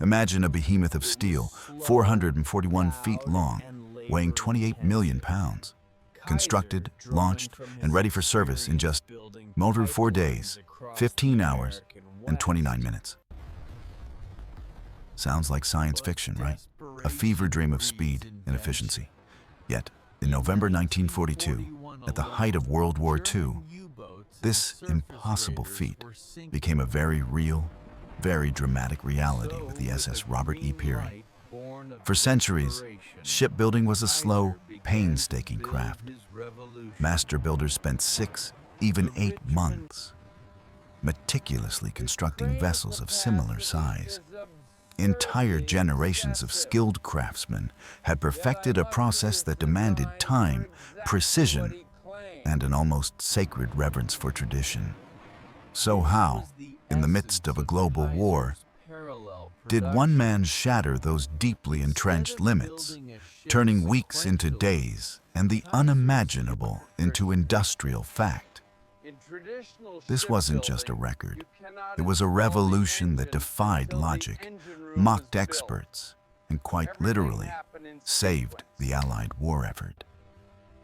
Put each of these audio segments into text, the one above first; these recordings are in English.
Imagine a behemoth of steel, 441 feet long, weighing 28 million pounds, constructed, launched, and ready for service in just 4 days, 15 hours, and 29 minutes. Sounds like science fiction, right? A fever dream of speed and efficiency. Yet, in November 1942, at the height of World War II, this impossible feat became a very real, very dramatic reality with the SS Robert E. Peary. For centuries, shipbuilding was a slow, painstaking craft. Master builders spent 6, even 8 months meticulously constructing vessels of similar size. Entire generations of skilled craftsmen had perfected a process that demanded time, precision, and an almost sacred reverence for tradition. So how, in the midst of a global war, did one man shatter those deeply entrenched limits, turning weeks into days and the unimaginable into industrial fact? This wasn't just a record. It was a revolution that defied logic, mocked experts, and quite literally saved the Allied war effort.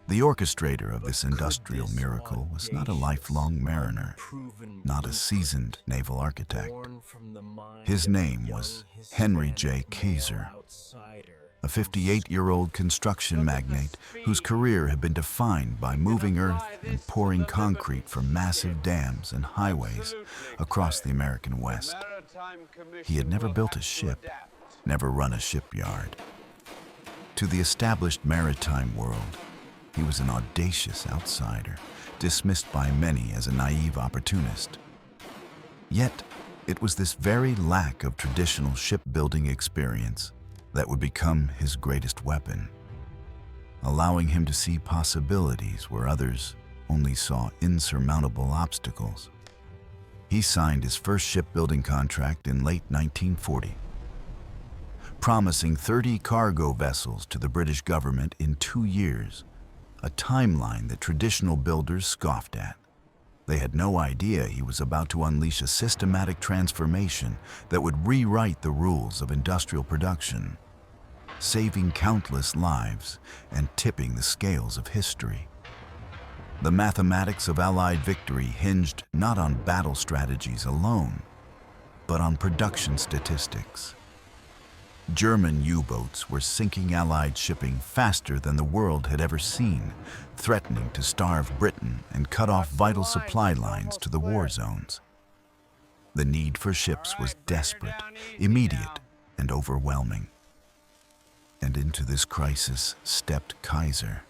The orchestrator of this industrial miracle was not a lifelong mariner, not a seasoned naval architect. His name was Henry J. Kaiser, a 58-year-old construction magnate whose career had been defined by moving earth and pouring concrete for massive dams and highways across the American West. He had never built a ship, never run a shipyard. To the established maritime world, he was an audacious outsider, dismissed by many as a naive opportunist. Yet, it was this very lack of traditional shipbuilding experience that would become his greatest weapon, allowing him to see possibilities where others only saw insurmountable obstacles. He signed his first shipbuilding contract in late 1940, promising 30 cargo vessels to the British government in 2 years, a timeline that traditional builders scoffed at. They had no idea he was about to unleash a systematic transformation that would rewrite the rules of industrial production, saving countless lives and tipping the scales of history. The mathematics of Allied victory hinged not on battle strategies alone, but on production statistics. German U-boats were sinking Allied shipping faster than the world had ever seen, threatening to starve Britain and cut off vital supply lines to the war zones. The need for ships was desperate, immediate, and overwhelming. And into this crisis stepped Kaiser,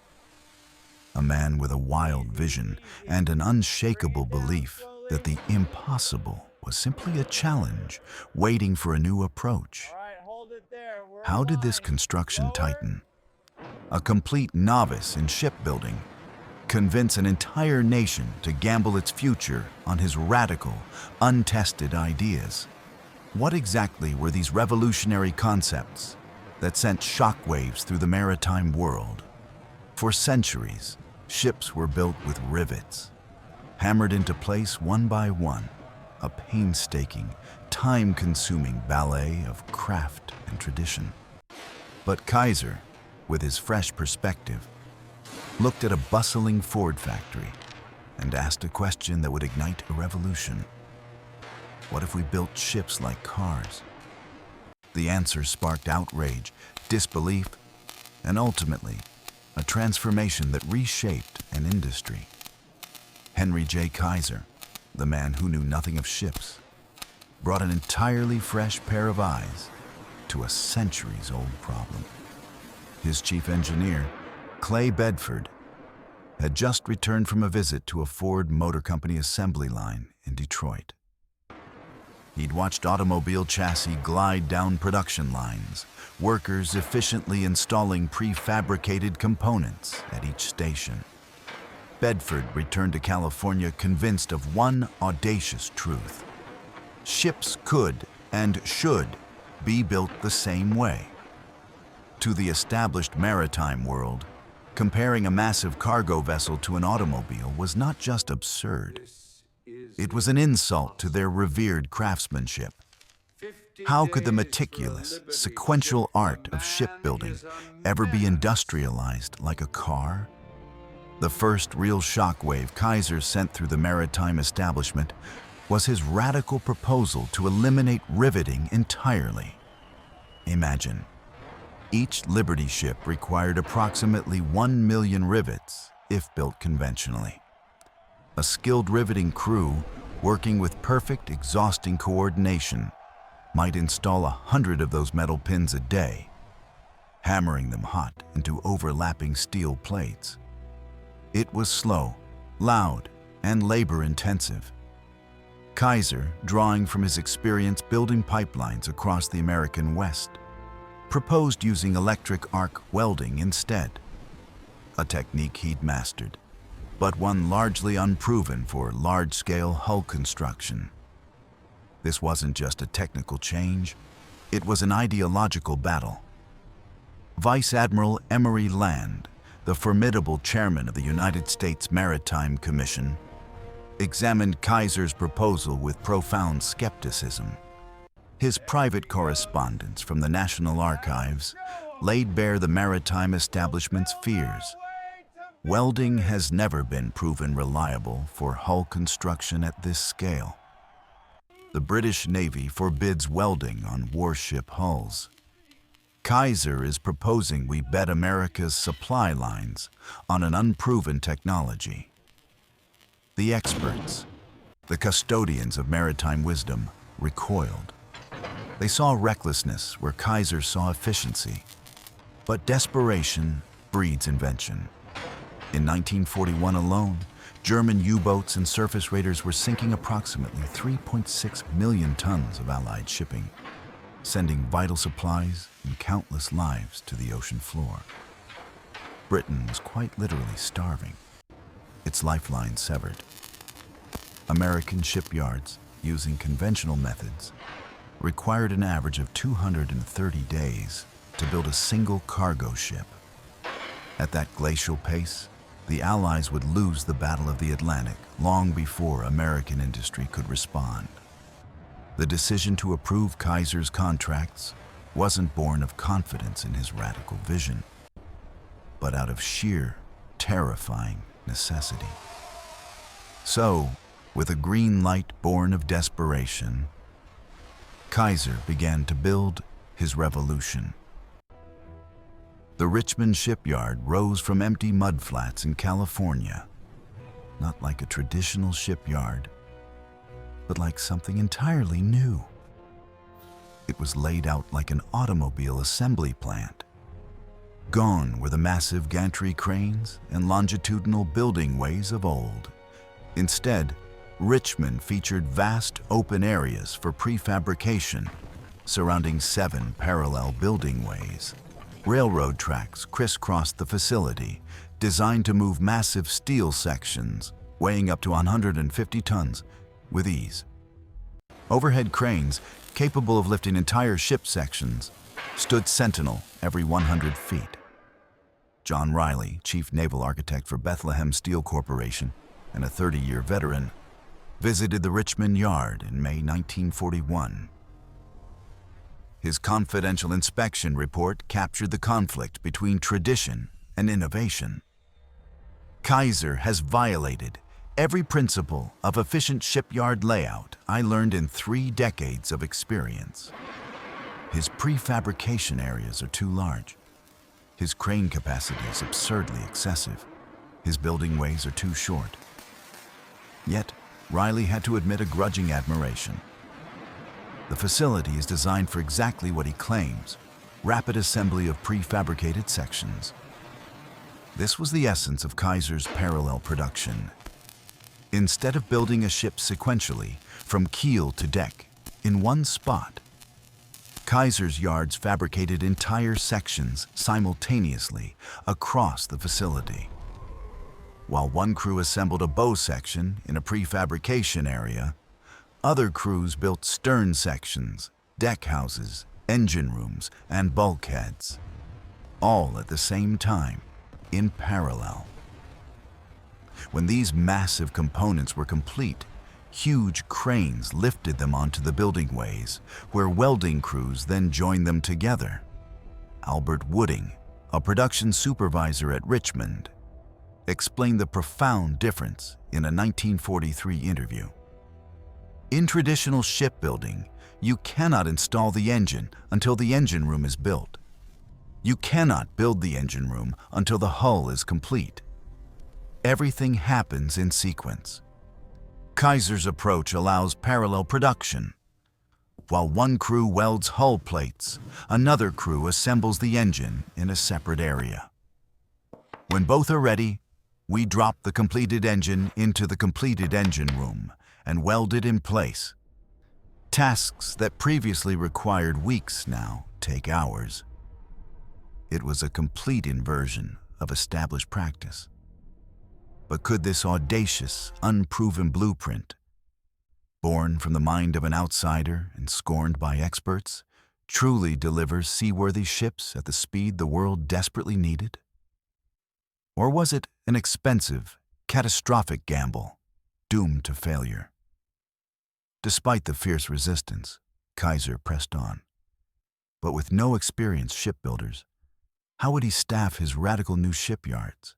a man with a wild vision and an unshakable belief that the impossible was simply a challenge waiting for a new approach. How did this construction titan, a complete novice in shipbuilding, convince an entire nation to gamble its future on his radical, untested ideas? What exactly were these revolutionary concepts that sent shockwaves through the maritime world? For centuries, ships were built with rivets, hammered into place one by one, a painstaking, time-consuming ballet of craft and tradition. But Kaiser, with his fresh perspective, looked at a bustling Ford factory and asked a question that would ignite a revolution. What if we built ships like cars? The answer sparked outrage, disbelief, and ultimately, a transformation that reshaped an industry. Henry J. Kaiser, the man who knew nothing of ships, brought an entirely fresh pair of eyes to a centuries-old problem. His chief engineer, Clay Bedford, had just returned from a visit to a Ford Motor Company assembly line in Detroit. He'd watched automobile chassis glide down production lines, workers efficiently installing prefabricated components at each station. Bedford returned to California convinced of one audacious truth: ships could and should be built the same way. To the established maritime world, comparing a massive cargo vessel to an automobile was not just absurd. It was an insult to their revered craftsmanship. How could the meticulous, sequential art of shipbuilding ever be industrialized like a car? The first real shockwave Kaiser sent through the maritime establishment was his radical proposal to eliminate riveting entirely. Imagine, each Liberty ship required approximately 1 million rivets if built conventionally. A skilled riveting crew, working with perfect, exhausting coordination, might install 100 of those metal pins a day, hammering them hot into overlapping steel plates. It was slow, loud, and labor-intensive. Kaiser, drawing from his experience building pipelines across the American West, proposed using electric arc welding instead, a technique he'd mastered, but one largely unproven for large-scale hull construction. This wasn't just a technical change, it was an ideological battle. Vice Admiral Emory Land, the formidable chairman of the United States Maritime Commission, examined Kaiser's proposal with profound skepticism. His private correspondence from the National Archives laid bare the maritime establishment's fears. Welding has never been proven reliable for hull construction at this scale. The British Navy forbids welding on warship hulls. Kaiser is proposing we bet America's supply lines on an unproven technology. The experts, the custodians of maritime wisdom, recoiled. They saw recklessness where Kaiser saw efficiency. But desperation breeds invention. In 1941 alone, German U-boats and surface raiders were sinking approximately 3.6 million tons of Allied shipping, sending vital supplies and countless lives to the ocean floor. Britain was quite literally starving, its lifeline severed. American shipyards, using conventional methods, required an average of 230 days to build a single cargo ship. At that glacial pace, the Allies would lose the Battle of the Atlantic long before American industry could respond. The decision to approve Kaiser's contracts wasn't born of confidence in his radical vision, but out of sheer, terrifying necessity. So, with a green light born of desperation, Kaiser began to build his revolution. The Richmond Shipyard rose from empty mudflats in California, not like a traditional shipyard, but like something entirely new. It was laid out like an automobile assembly plant. Gone were the massive gantry cranes and longitudinal building ways of old. Instead, Richmond featured vast open areas for prefabrication, surrounding 7 parallel building ways. Railroad tracks crisscrossed the facility, designed to move massive steel sections weighing up to 150 tons with ease. Overhead cranes, capable of lifting entire ship sections, stood sentinel every 100 feet. John Riley, chief naval architect for Bethlehem Steel Corporation and a 30-year veteran, visited the Richmond Yard in May 1941. His confidential inspection report captured the conflict between tradition and innovation. Kaiser has violated every principle of efficient shipyard layout I learned in 3 decades of experience. His prefabrication areas are too large. His crane capacity is absurdly excessive. His building ways are too short. Yet, Riley had to admit a grudging admiration. The facility is designed for exactly what he claims: rapid assembly of prefabricated sections. This was the essence of Kaiser's parallel production. Instead of building a ship sequentially, from keel to deck, in one spot, Kaiser's yards fabricated entire sections simultaneously across the facility. While one crew assembled a bow section in a prefabrication area, other crews built stern sections, deck houses, engine rooms, and bulkheads, all at the same time, in parallel. When these massive components were complete, Huge cranes lifted them onto the building ways, where welding crews then joined them together. Albert Wooding, a production supervisor at Richmond, explained the profound difference in a 1943 interview. In traditional shipbuilding, you cannot install the engine until the engine room is built. You cannot build the engine room until the hull is complete. Everything happens in sequence. Kaiser's approach allows parallel production. While one crew welds hull plates, another crew assembles the engine in a separate area. When both are ready, we drop the completed engine into the completed engine room and weld it in place. Tasks that previously required weeks now take hours. It was a complete inversion of established practice. But could this audacious, unproven blueprint, born from the mind of an outsider and scorned by experts, truly deliver seaworthy ships at the speed the world desperately needed? Or was it an expensive, catastrophic gamble, doomed to failure? Despite the fierce resistance, Kaiser pressed on. But with no experienced shipbuilders, how would he staff his radical new shipyards?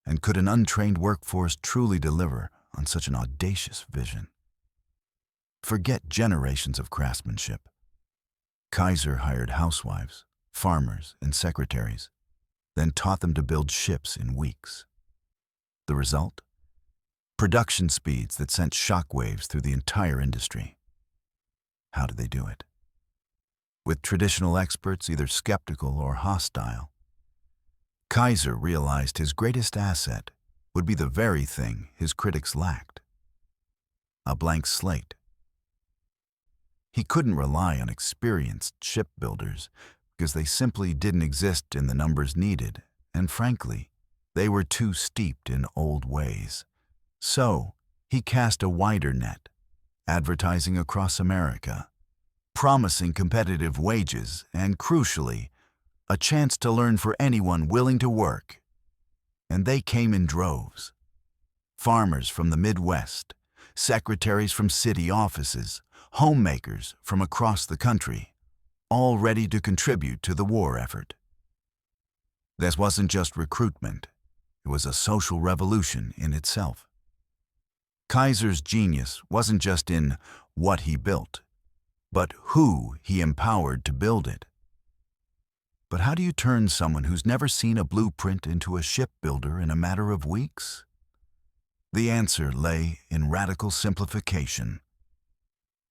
And could an untrained workforce truly deliver on such an audacious vision? Forget generations of craftsmanship. Kaiser hired housewives, farmers, and secretaries, then taught them to build ships in weeks. The result? Production speeds that sent shockwaves through the entire industry. How did they do it? With traditional experts either skeptical or hostile, Kaiser realized his greatest asset would be the very thing his critics lacked: a blank slate. He couldn't rely on experienced shipbuilders because they simply didn't exist in the numbers needed, and frankly, they were too steeped in old ways. So, he cast a wider net, advertising across America, promising competitive wages and, crucially, a chance to learn for anyone willing to work. And they came in droves. Farmers from the Midwest, secretaries from city offices, homemakers from across the country, all ready to contribute to the war effort. This wasn't just recruitment, it was a social revolution in itself. Kaiser's genius wasn't just in what he built, but who he empowered to build it. But how do you turn someone who's never seen a blueprint into a shipbuilder in a matter of weeks? The answer lay in radical simplification.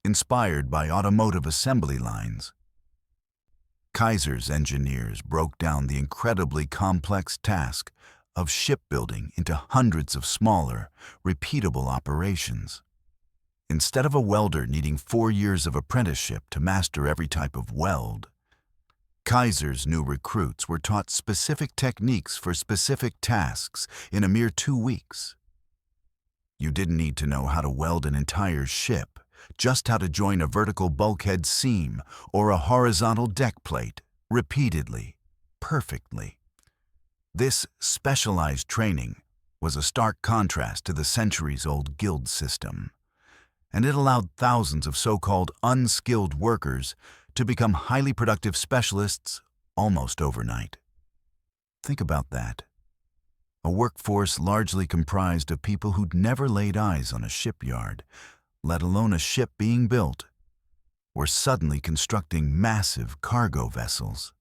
Inspired by automotive assembly lines, Kaiser's engineers broke down the incredibly complex task of shipbuilding into hundreds of smaller, repeatable operations. Instead of a welder needing 4 years of apprenticeship to master every type of weld, Kaiser's new recruits were taught specific techniques for specific tasks in a mere 2 weeks. You didn't need to know how to weld an entire ship, just how to join a vertical bulkhead seam or a horizontal deck plate repeatedly, perfectly. This specialized training was a stark contrast to the centuries-old guild system, and it allowed thousands of so-called unskilled workers to become highly productive specialists almost overnight. Think about that. A workforce largely comprised of people who'd never laid eyes on a shipyard, let alone a ship being built, were suddenly constructing massive cargo vessels.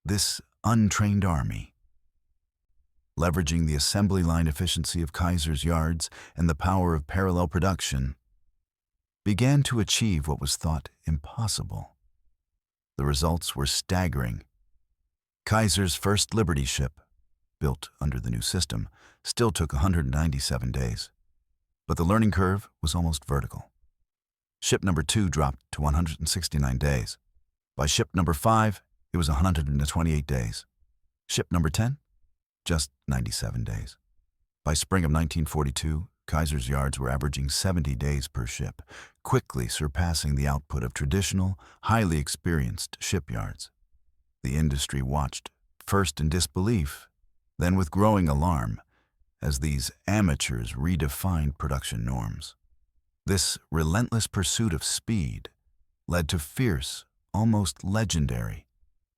This untrained army, leveraging the assembly line efficiency of Kaiser's yards and the power of parallel production, began to achieve what was thought impossible. The results were staggering. Kaiser's first Liberty ship, built under the new system, still took 197 days. But the learning curve was almost vertical. Ship number 2 dropped to 169 days. By ship number 5, it was 128 days. Ship number 10, just 97 days. By spring of 1942, Kaiser's yards were averaging 70 days per ship, quickly surpassing the output of traditional, highly experienced shipyards. The industry watched, first in disbelief, then with growing alarm, as these amateurs redefined production norms. This relentless pursuit of speed led to fierce, almost legendary,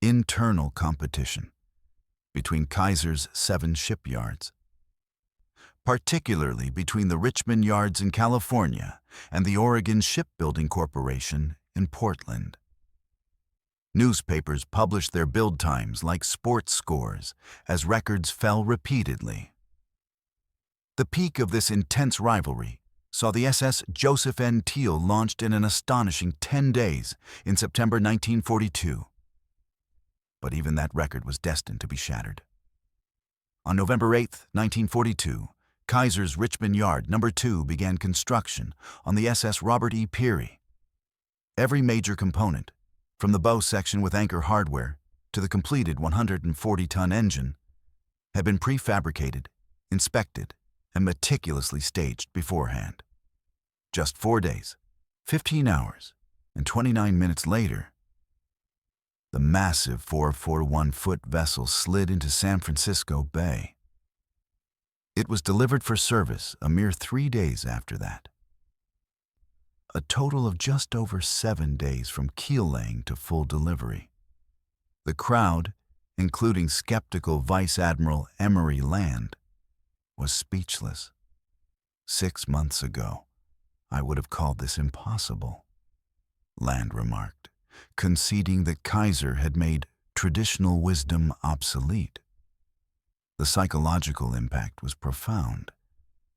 internal competition between Kaiser's 7 shipyards, particularly between the Richmond Yards in California and the Oregon Shipbuilding Corporation in Portland. Newspapers published their build times like sports scores as records fell repeatedly. The peak of this intense rivalry saw the SS Joseph N. Teal launched in an astonishing 10 days in September 1942. But even that record was destined to be shattered. On November 8, 1942, Kaiser's Richmond Yard No. 2 began construction on the SS Robert E. Peary. Every major component, from the bow section with anchor hardware to the completed 140-ton engine, had been prefabricated, inspected, and meticulously staged beforehand. Just 4 days, 15 hours, and 29 minutes later, the massive 441-foot vessel slid into San Francisco Bay. It was delivered for service a mere 3 days after that. A total of just over 7 days from keel laying to full delivery. The crowd, including skeptical Vice Admiral Emery Land, was speechless. 6 months ago, I would have called this impossible, Land remarked, conceding that Kaiser had made traditional wisdom obsolete. The psychological impact was profound.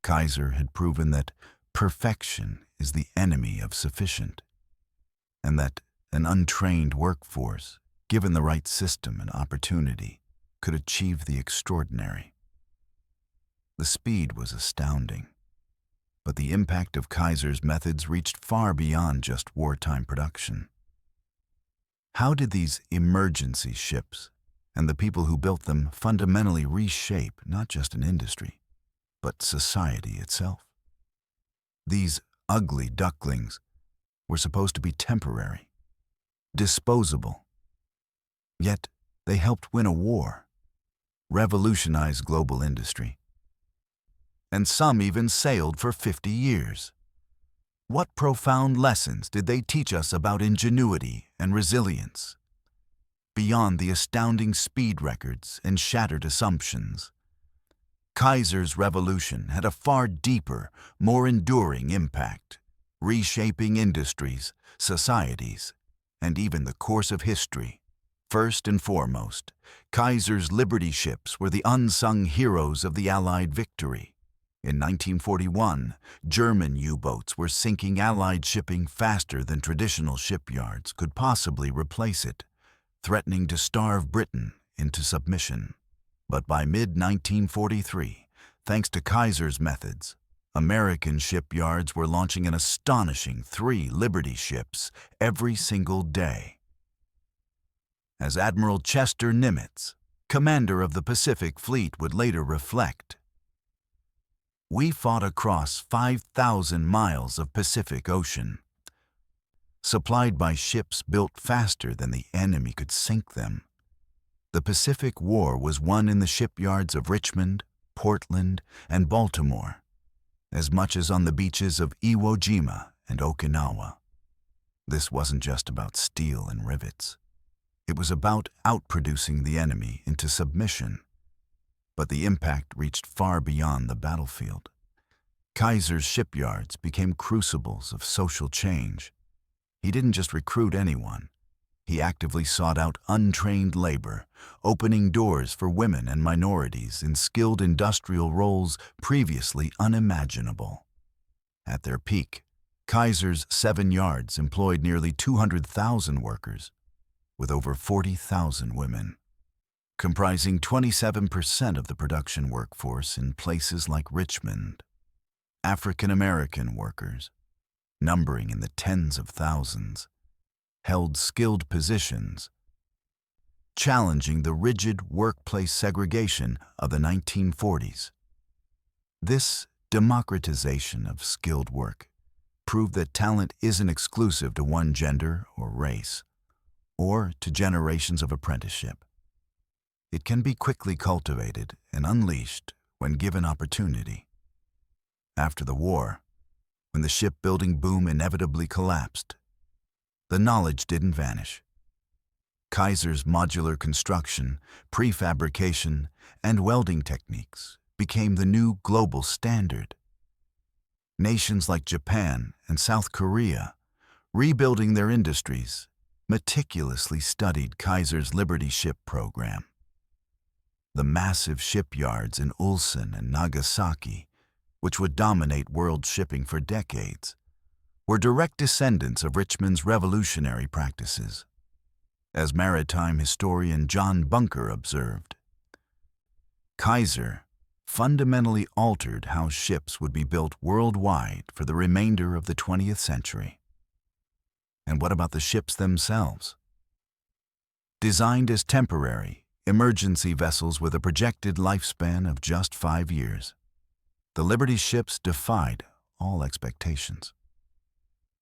Kaiser had proven that perfection is the enemy of sufficient, and that an untrained workforce, given the right system and opportunity, could achieve the extraordinary. The speed was astounding, but the impact of Kaiser's methods reached far beyond just wartime production. How did these emergency ships and the people who built them fundamentally reshape not just an industry, but society itself? These ugly ducklings were supposed to be temporary, disposable. Yet they helped win a war, revolutionize global industry, and some even sailed for 50 years. What profound lessons did they teach us about ingenuity and resilience? Beyond the astounding speed records and shattered assumptions, Kaiser's revolution had a far deeper, more enduring impact, reshaping industries, societies, and even the course of history. First and foremost, Kaiser's Liberty ships were the unsung heroes of the Allied victory. In 1941, German U-boats were sinking Allied shipping faster than traditional shipyards could possibly replace it, threatening to starve Britain into submission. But by mid-1943, thanks to Kaiser's methods, American shipyards were launching an astonishing 3 Liberty ships every single day. As Admiral Chester Nimitz, commander of the Pacific Fleet, would later reflect, "We fought across 5,000 miles of Pacific Ocean, supplied by ships built faster than the enemy could sink them. The Pacific War was won in the shipyards of Richmond, Portland, and Baltimore, as much as on the beaches of Iwo Jima and Okinawa. This wasn't just about steel and rivets. It was about outproducing the enemy into submission. But the impact reached far beyond the battlefield. Kaiser's shipyards became crucibles of social change. He didn't just recruit anyone. He actively sought out untrained labor, opening doors for women and minorities in skilled industrial roles previously unimaginable. At their peak, Kaiser's 7 yards employed nearly 200,000 workers, with over 40,000 women, comprising 27% of the production workforce in places like Richmond. African American workers, numbering in the tens of thousands, held skilled positions, challenging the rigid workplace segregation of the 1940s. This democratization of skilled work proved that talent isn't exclusive to one gender or race, or to generations of apprenticeship. It can be quickly cultivated and unleashed when given opportunity. After the war, when the shipbuilding boom inevitably collapsed, the knowledge didn't vanish. Kaiser's modular construction, prefabrication, and welding techniques became the new global standard. Nations like Japan and South Korea, rebuilding their industries, meticulously studied Kaiser's Liberty ship program. The massive shipyards in Ulsan and Nagasaki, which would dominate world shipping for decades, were direct descendants of Richmond's revolutionary practices. As maritime historian John Bunker observed, Kaiser fundamentally altered how ships would be built worldwide for the remainder of the 20th century. And what about the ships themselves? Designed as temporary, emergency vessels with a projected lifespan of just 5 years, the Liberty ships defied all expectations.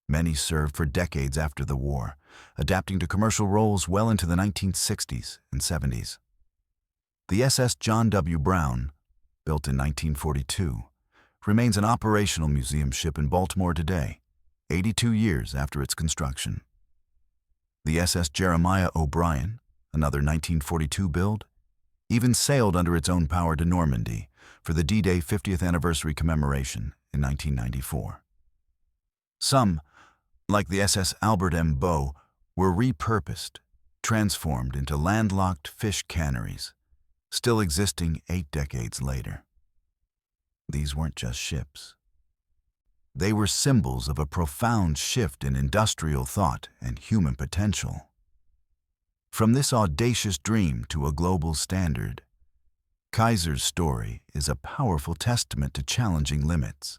Many served for decades after the war, adapting to commercial roles well into the 1960s and 70s. The SS John W. Brown, built in 1942, remains an operational museum ship in Baltimore today, 82 years after its construction. The SS Jeremiah O'Brien, another 1942 build, even sailed under its own power to Normandy for the D-Day 50th anniversary commemoration in 1994. Some, like the SS Albert M. Bow, were repurposed, transformed into landlocked fish canneries, still existing 8 decades later. These weren't just ships. They were symbols of a profound shift in industrial thought and human potential. From this audacious dream to a global standard, Kaiser's story is a powerful testament to challenging limits.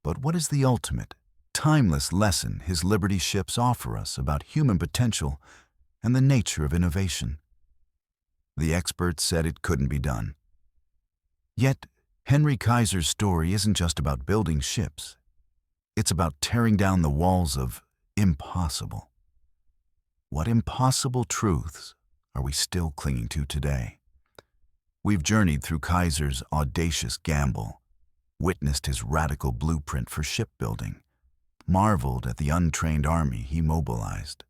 But what is the ultimate, timeless lesson his Liberty ships offer us about human potential and the nature of innovation? The experts said it couldn't be done. Yet, Henry Kaiser's story isn't just about building ships. It's about tearing down the walls of impossible. What impossible truths are we still clinging to today? We've journeyed through Kaiser's audacious gamble, witnessed his radical blueprint for shipbuilding, marveled at the untrained army he mobilized,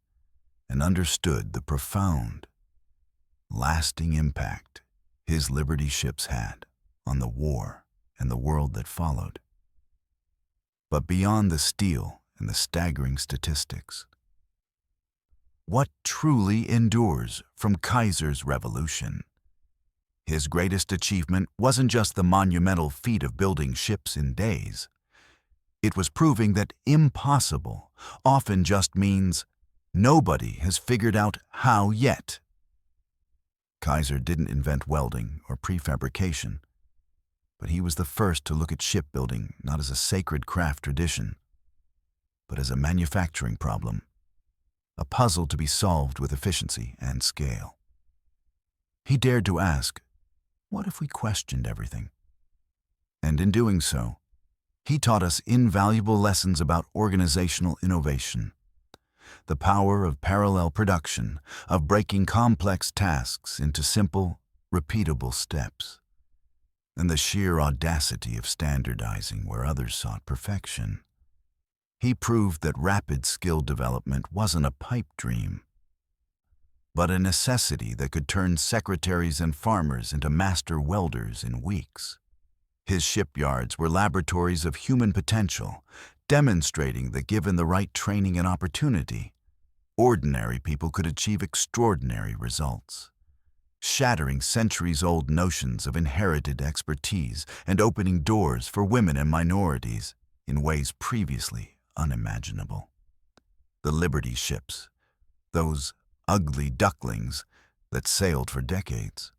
and understood the profound, lasting impact his Liberty ships had on the war and the world that followed. But beyond the steel and the staggering statistics, what truly endures from Kaiser's revolution? His greatest achievement wasn't just the monumental feat of building ships in days. It was proving that impossible often just means nobody has figured out how yet. Kaiser didn't invent welding or prefabrication, but he was the first to look at shipbuilding not as a sacred craft tradition, but as a manufacturing problem, a puzzle to be solved with efficiency and scale. He dared to ask, what if we questioned everything? And in doing so, he taught us invaluable lessons about organizational innovation, the power of parallel production, of breaking complex tasks into simple, repeatable steps, and the sheer audacity of standardizing where others sought perfection. He proved that rapid skill development wasn't a pipe dream, but a necessity that could turn secretaries and farmers into master welders in weeks. His shipyards were laboratories of human potential, demonstrating that given the right training and opportunity, ordinary people could achieve extraordinary results, shattering centuries-old notions of inherited expertise and opening doors for women and minorities in ways previously unimaginable. The Liberty ships, those ugly ducklings that sailed for decades,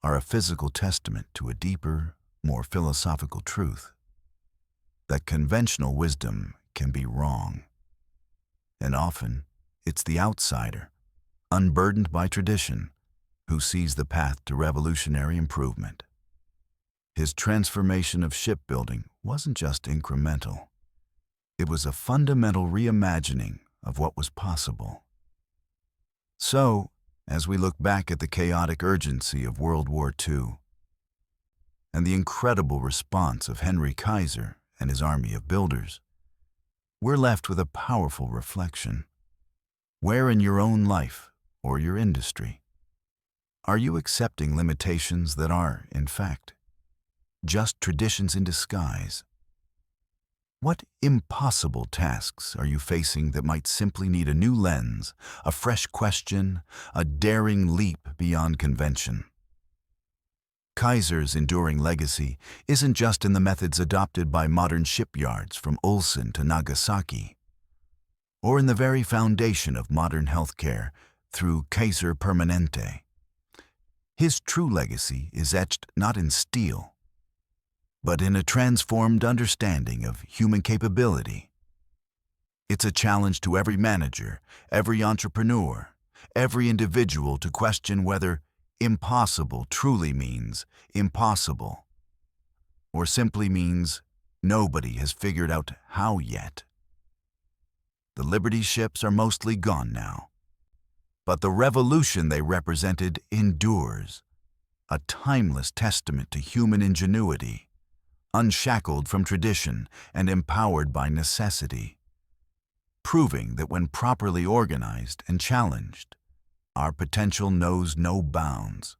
are a physical testament to a deeper, more philosophical truth, that conventional wisdom can be wrong. And often, it's the outsider, unburdened by tradition, who sees the path to revolutionary improvement. His transformation of shipbuilding wasn't just incremental. It was a fundamental reimagining of what was possible. So, as we look back at the chaotic urgency of World War II and the incredible response of Henry Kaiser and his army of builders, we're left with a powerful reflection. Where in your own life or your industry are you accepting limitations that are, in fact, just traditions in disguise? What impossible tasks are you facing that might simply need a new lens, a fresh question, a daring leap beyond convention? Kaiser's enduring legacy isn't just in the methods adopted by modern shipyards from Ulsan to Nagasaki, or in the very foundation of modern healthcare through Kaiser Permanente. His true legacy is etched not in steel, but in a transformed understanding of human capability. It's a challenge to every manager, every entrepreneur, every individual to question whether impossible truly means impossible, or simply means nobody has figured out how yet. The Liberty ships are mostly gone now, but the revolution they represented endures, a timeless testament to human ingenuity, unshackled from tradition and empowered by necessity, proving that when properly organized and challenged, our potential knows no bounds.